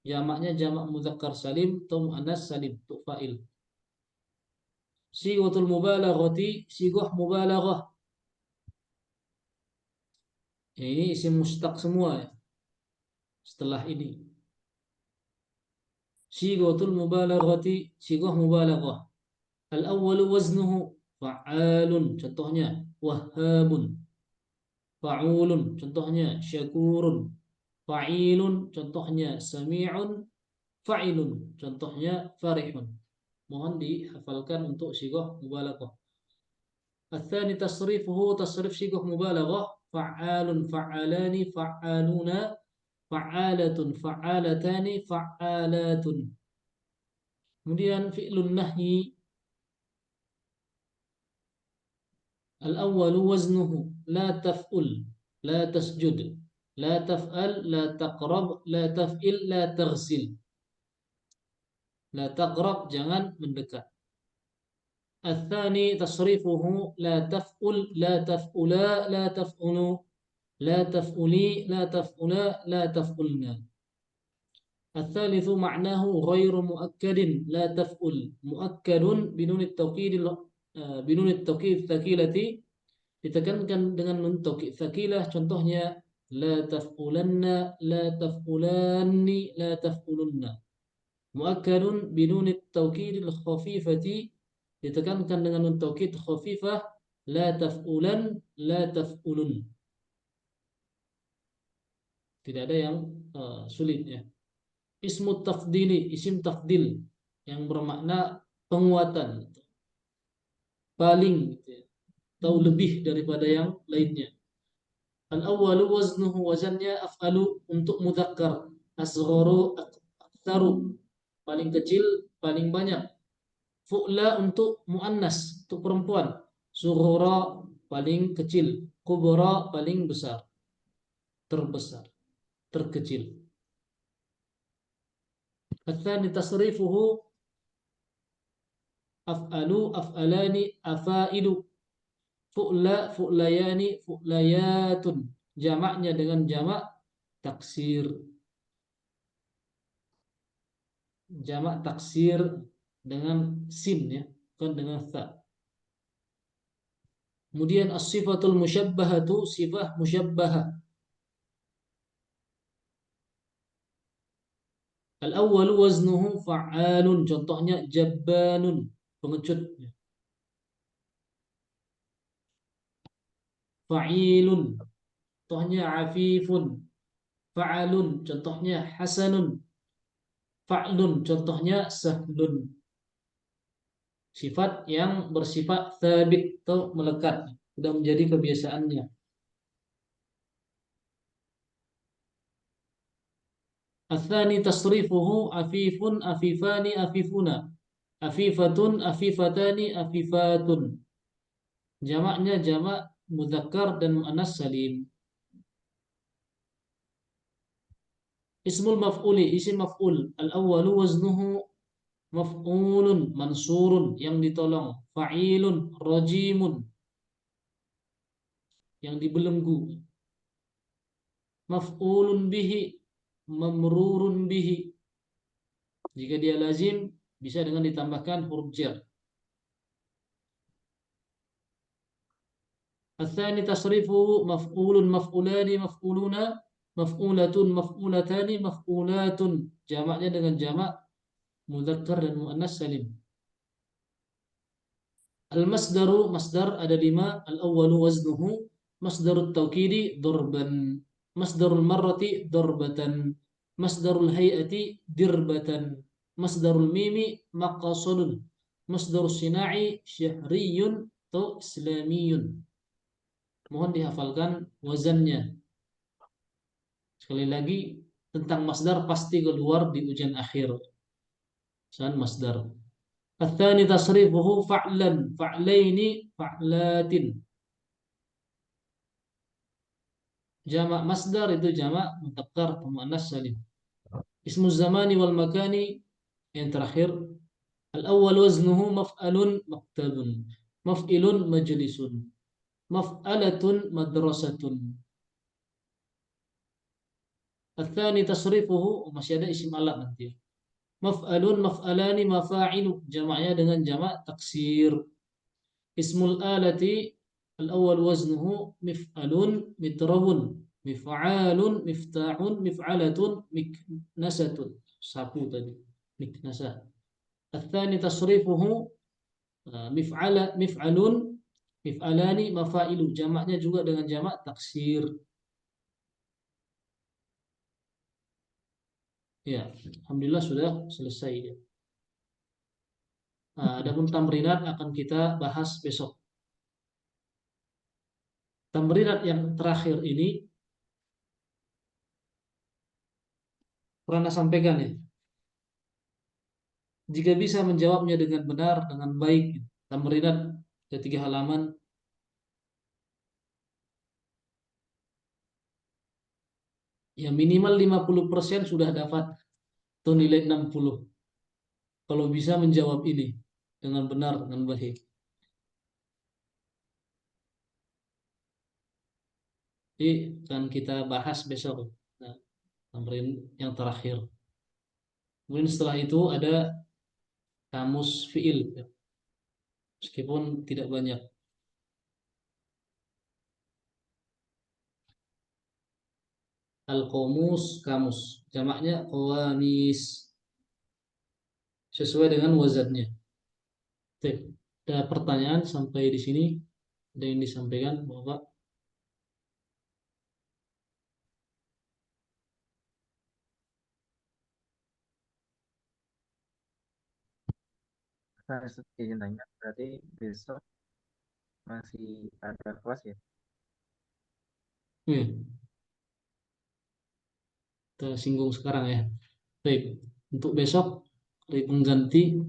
Jamaknya jamak mudzakkar salim atau muannas salim untuk fa'il. Sighatul mubalaghati, sighah mubalaghah. Ini isim mustaq semua ya. Setelah ini. Sighatul mubalaghati, sighah mubalaghah. Al-awwalu waznuhu fa'alun, contohnya wahhabun. Fa'ulun, contohnya syakurun. Fa'ilun, contohnya sami'un. Fa'ilun, contohnya farihun. Mohon dihafalkan untuk sighah mubalaghah. Ats-tsani tasrifuhu, tasrif sighah mubalaghah fa'alun, fa'alani, fa'aluna, fa'alatun, fa'alatani, fa'alatun. Kemudian fi'lun nahyi. Al-awwalu waznuhu la taf'ul, la tasjud, la taf'al, la taqrab, la taf'il, la taghsil. La taqrab, jangan mendekat. Ats-tsani tasrifuhu la taf'ul, la taf'ula, la taf'ulu, la taf'uli, la taf'ula, la taf'ulna. Ats-tsalitsu ma'nahu ghairu muakkadin, la taf'ul. Muakkadun binun at-tawkid tsakilati, ditekankan dengan nun taukid tsakilah, contohnya la taf'ulanna, la taf'ulanni, la taf'ulunna. Muakkadun binun at-tawkid al-khafifati, ditekankan dengan nun taukid khafifah, la taf'ulan, la taf'ulun. Tidak ada yang sulit ya. Ismu tafdili, isim tafdil yang bermakna penguatan, paling gitu ya, atau lebih daripada yang lainnya. Al-awwalu waznuhu, wazannya af'alu untuk mudzakkar, asgharu aktsaru paling kecil paling banyak, fu'la untuk muannas untuk perempuan, sughra paling kecil, kubra paling besar, terbesar, terkecil. Ats-tsani tasrifuhu af'alu, af'alani, afailu, fu'la, fu'layani, fu'layatun. Jamaknya dengan jamak taksir. Jamak taksir dengan sin ya, bukan dengan tha. Kemudian as-sifatul musyabbahatu, sifah musyabbahah. Al-awwalu waznuhu fa'alun, contohnya jabbanun, pengecut. Fa'ilun, contohnya afifun. Fa'alun, contohnya hasanun. Fa'lun, contohnya sahlun. Sifat yang bersifat thabit atau melekat, sudah menjadi kebiasaannya. Ats-tsani tasrifuhu afifun, afifani, afifuna. Afifatun, afifatani, afifatun. Jamaknya jamak mudzakkar dan muannas salim. Ismul maf'uli, isim maf'ul. Al-awwalu waznuhu maf'ulun, mansurun, yang ditolong. Fa'ilun, rajimun, yang dibelenggu. Maf'ulun bihi, mamrurun bihi. Jika dia lazim, bisa dengan ditambahkan huruf jar. Ats-tsani tasrifu maf'ulun, maf'ulani, maf'uluna, maf'ulatun, maf'ulatani, maf'ulatun. Jamaknya dengan jamak mudzakkar dan muannas salim. Al-masdaru, masdar ada 5. Al-awwalu waznuhu masdarut tawkidi darban, masdarul marrati darbatan, masdarul hay'ati dirbatan, masdarul mimi maqasadun, masdarus sina'i syahriyun atau islamiyun. Mohon dihafalkan wazannya. Sekali lagi, tentang masdar pasti keluar di ujian akhir. San masdar. Ats-tsani tasrifuhu fa'lan, fa'laini, fa'latin. Jamak masdar itu jamak mudzakkar muannas salim. Ismu zamani wal makani yang terakhir. Al-awwal waznuhu maf'alun maktabun, maf'ilun majlisun, maf'alatun madrasatun. Ats-tsani tasrifuhu, masih ada isim alat nanti. Maf'alun, maf'alani, mafa'ilu, jamaknya dengan jamak taksir. Ismul alati al-awwal waznuhu mif'alun, mitrabun, mif'alun, miftahun, mif'alatun, miknasatun. Sapu tadi, miknasah. Ats-tsani tasrifuhu mif'alun, mif'alani, mafa'ilu, jamaknya juga dengan jamak taksir. Ya, alhamdulillah sudah selesai ya. Adapun tamrinat akan kita bahas besok. Tamrinat yang terakhir ini pernah sampaikan ya. Jika bisa menjawabnya dengan benar, dengan baik, tamrinat ada 3 halaman. Ya minimal 50% sudah dapat atau nilai 60. Kalau bisa menjawab ini dengan benar, dengan baik. Jadi akan kita bahas besok. Nah, tamrin yang terakhir. Kemudian setelah itu ada kamus fiil, ya. Meskipun tidak banyak. Al-Qomus, kamus. Jamaknya qawamis. Sesuai dengan wazannya. Oke. Ada pertanyaan sampai di sini? Ada yang disampaikan, Bapak? Saya izin tanya, berarti besok masih ada kelas ya? Iya. Kita singgung sekarang ya. Baik. Untuk besok, hari pengganti,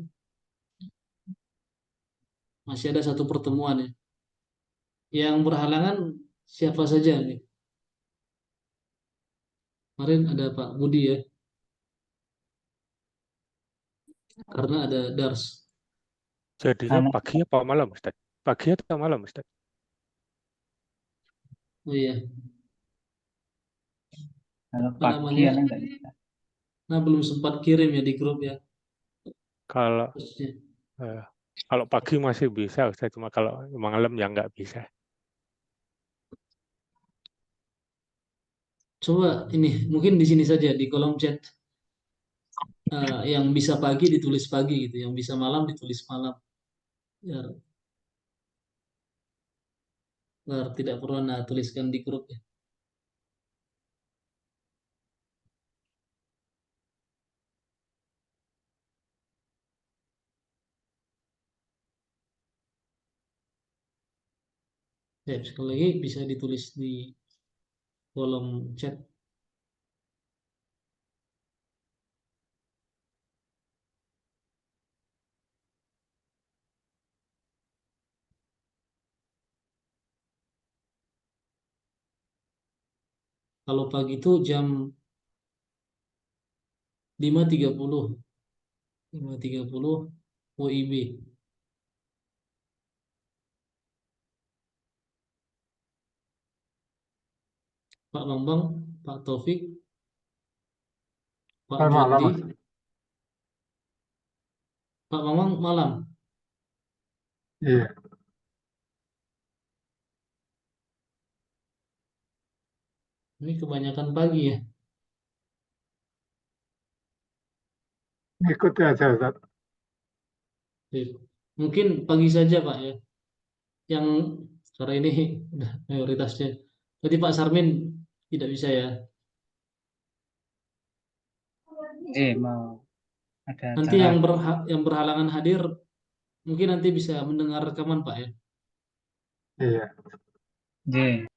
masih ada satu pertemuan ya. Yang berhalangan siapa saja nih? Kemarin ada Pak Budi ya. Karena ada dars. Jadinya Kalau pagi apa malam, Ustaz? Pagi atau malam, Ustaz? Oh iya. kalau Apa pagi namanya? ada nggak bisa. Nah, belum sempat kirim ya di grup ya. Kalau Khususnya. eh, kalau pagi masih bisa, Ustaz. Cuma kalau malam ya nggak bisa. Coba ini mungkin di sini saja di kolom chat, yang bisa pagi ditulis pagi gitu, yang bisa malam ditulis malam. Biar, biar tidak perlu tuliskan di grup ya. Ya, sekali lagi bisa ditulis di kolom chat. Kalau pagi itu jam 5.30, 5.30 WIB. Pak Bambang, Pak Taufik, Pak Malam, Juandi, Mas. Pak Bambang malam. Iya, Ini kebanyakan pagi ya. ikuti aja, Ustaz. Baik. Mungkin pagi saja Pak ya. Yang karena ini udah mayoritasnya. Berarti Pak Sarmin tidak bisa ya. Mau ada Nanti acara. yang berhalangan hadir mungkin nanti bisa mendengar rekaman Pak ya. Iya, Baik.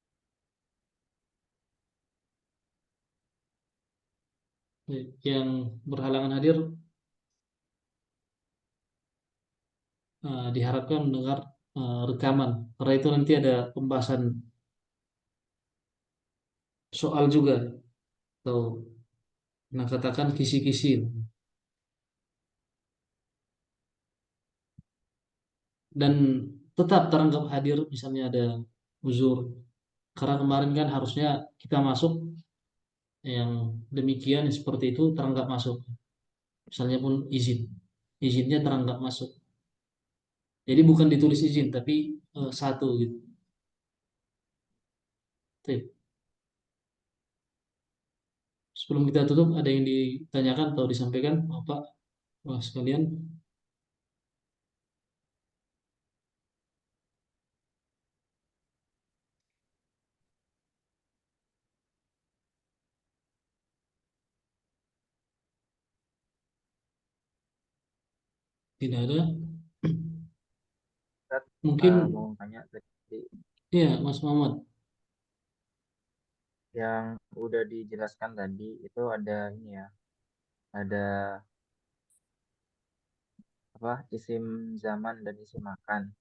Yang berhalangan hadir diharapkan mendengar rekaman. Karena itu nanti ada pembahasan soal juga atau katakan kisi-kisi dan tetap teranggap hadir misalnya ada uzur. Karena kemarin kan harusnya kita masuk yang demikian seperti itu teranggap masuk. Misalnya pun izinnya teranggap masuk. Jadi bukan ditulis izin tapi satu gitu. Baik. Sebelum kita tutup ada yang ditanyakan atau disampaikan Bapak sekalian? Tidak ada. Ustaz, Mungkin mau tanya tadi ya Mas Muhammad. yang udah dijelaskan tadi itu ada ini ya, ada apa isim zaman dan isim makan.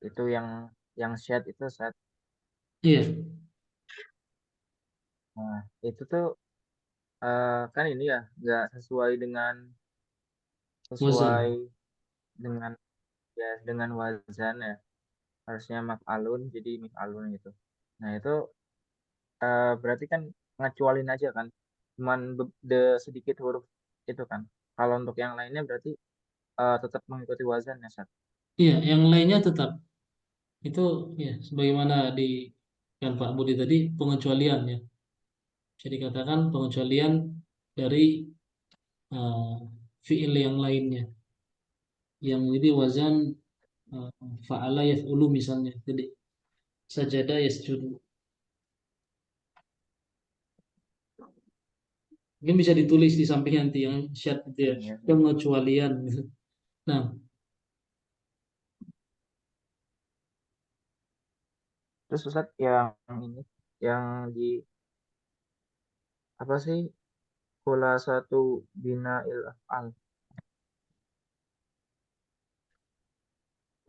Itu yang syad itu Ustaz. Iya, Nah, itu tuh kan ini ya nggak sesuai dengan wazan. dengan ya dengan wazan ya. Harusnya maf'alun jadi mif'alun gitu. Nah, itu berarti kan ngecualin aja kan. Cuman sedikit huruf itu kan. Kalau untuk yang lainnya berarti tetap mengikuti wazan ya, Ustaz. Iya, yang lainnya tetap itu ya sebagaimana di kan Pak Budi tadi pengecualian ya. Bisa dikatakan pengecualian dari uh, fiil yang lainnya yang jadi wazan uh, fa'ala yaf'ulu misalnya. Jadi sajada yasjudu. Mungkin bisa ditulis di samping nanti yang syad itu ya, Iya. pengecualian. Nah, Terus Ustaz yang ini yang di apa sih satu bina il af'al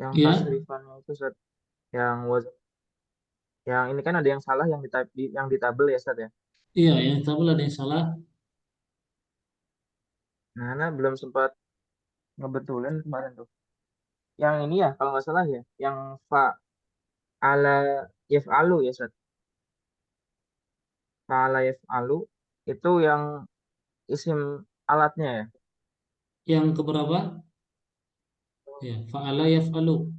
yang ya, tasrifannya itu Ustaz yang yang ini kan ada yang salah yang di tabel ya Ustaz ya. iya yang tabel ada yang salah. Nah, Ana belum sempat ngebetulin kemarin tuh. Yang ini ya kalau nggak salah ya, yang fa ala yaf'alu ya Ustaz. Fa ala yaf'alu itu yang isim alatnya ya. Yang keberapa? Ya, fa'ala yaf'alu.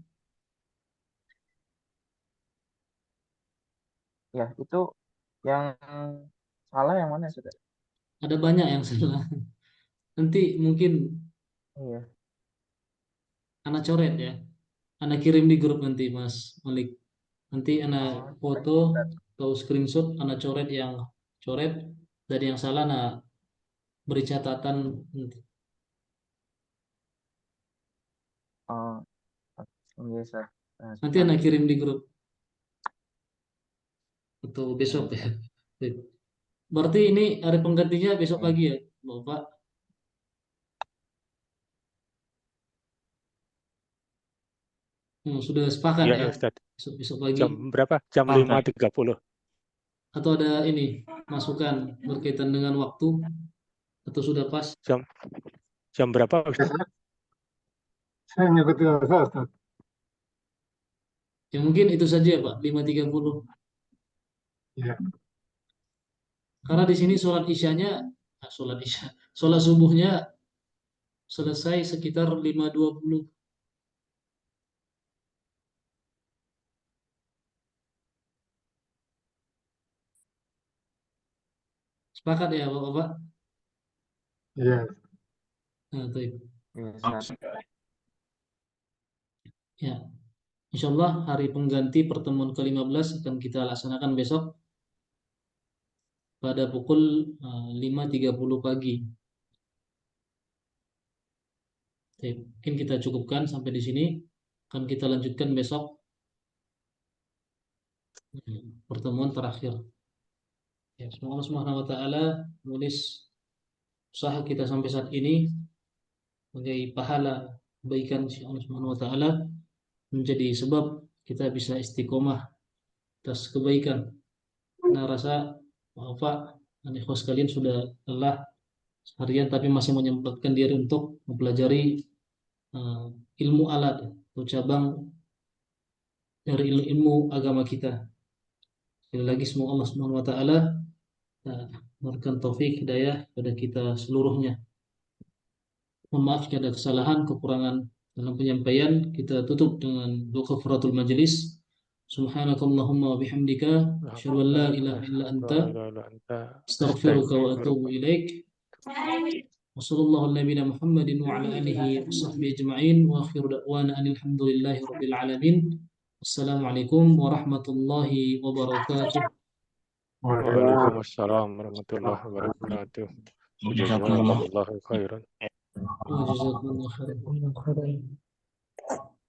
Ya, itu yang salah yang mana Ustaz? Ada banyak yang salah. Nanti mungkin Iya. anak coret ya. Anak kirim di grup nanti Mas Malik. Nanti anak foto atau screenshot anak coret yang coret dari yang salah nah beri catatan nanti. Oh, iya Ustaz. Nah, Nanti sebentar. anak kirim di grup atau besok Iya, ya. Ustaz. Berarti ini hari penggantinya besok Iya. pagi ya, Bapak? Sudah sepakat Ya, ya, Ustaz. besok pagi. Jam berapa? Jam Oh, Ustaz. 5.30. Atau ada ini masukan berkaitan dengan waktu atau sudah pas? Jam berapa, Ustaz? Saya ngikuti Ustaz. Ya mungkin itu saja Pak, 5.30. Iya. Karena di sini sholat subuhnya selesai sekitar 5.20. Sepakat ya Bapak-Bapak? Iya. Nah, baik. Iya, Ustaz. Ya, insya Allah hari pengganti pertemuan ke-15 akan kita laksanakan besok pada pukul 5.30 pagi. Baik, mungkin kita cukupkan sampai di sini. Akan kita lanjutkan besok pertemuan terakhir. Ya, semoga Allah Subhanahu wa taala menulis usaha kita sampai saat ini sebagai pahala kebaikan si Allah Subhanahu wa taala menjadi sebab kita bisa istiqomah atas kebaikan. Nah, rasa maaf Pak, dan ikhwas sekalian sudah lelah seharian tapi masih menyempatkan diri untuk mempelajari uh, ilmu alat atau cabang dari ilmu agama kita. Sekali lagi semoga Allah Subhanahu wa taala Berikan taufik hidayah pada kita seluruhnya. Mohon maaf jika ada kesalahan, kekurangan dalam penyampaian. Kita tutup dengan doa kafaratul majelis. Subhanakallahumma wa bihamdika asyhadu an la ilaha illa anta astaghfiruka wa atubu ilaik. Wa sallallahu ala nabiyina Muhammadin wa ala alihi wa sahbihi ajma'in wa akhiru da'wana anil hamdulillahi rabbil alamin. Wassalamualaikum warahmatullahi wabarakatuh. Waalaikumsalam warahmatullahi wabarakatuh. Jazakumullahu khairan. Wa jazakumullahu khairan.